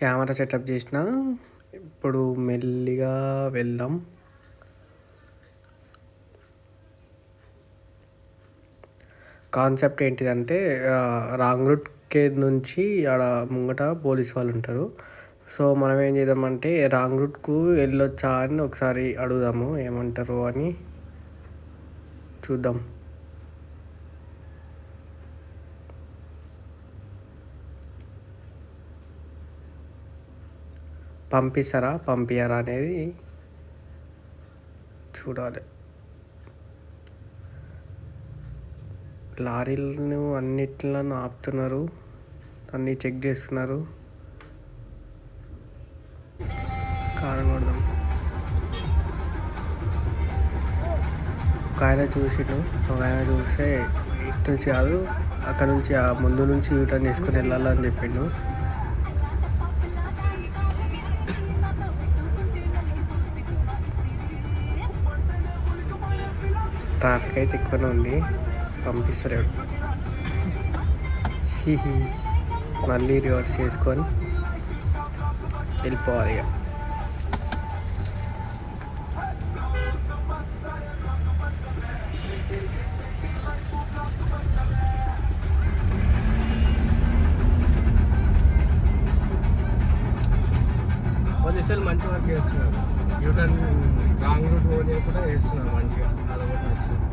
Camera setup చేసిన. ఇప్పుడు మెల్లిగా వెళ్దాం. కాన్సెప్ట్ ఏంటిదంటే రాంగ్ రూట్‌కే నుంచి ఆడ ముంగట పోలీస్ వాళ్ళు ఉంటారు. సో మనం ఏం చేద్దామంటే రాంగ్ రూట్‌కు వెళ్ళొచ్చా అని ఒకసారి అడుగుదాము ఏమంటారు అని చూద్దాం. పంపిస్తారా పంపియరా అనేది చూడాలి. లారీలను అన్నిట్లను ఆపుతున్నారు, అన్నీ చెక్ చేస్తున్నారు. కారం కొడదాం. ఒక ఆయన చూసిండు, ఒక ఆయన చూస్తే ఇటు నుంచి కాదు అక్కడ నుంచి ఆ ముందు నుంచి యూటర్న్ చేసుకుని వెళ్ళాలని చెప్పిండు. ట్రాఫిక్ అయితే ఎక్కువనే ఉంది, పంపిస్తలేడు. హిహి మళ్ళీ రివర్స్ చేసుకొని వెళ్ళిపోవాలి ఇక. పోలీసులు మంచి వర్క్ చేస్తున్నారు. యూటర్న్ రాంగ్ రూట్ పోనీ కూడా చేస్తున్నారు మంచిగా. అదొకటి నచ్చింది.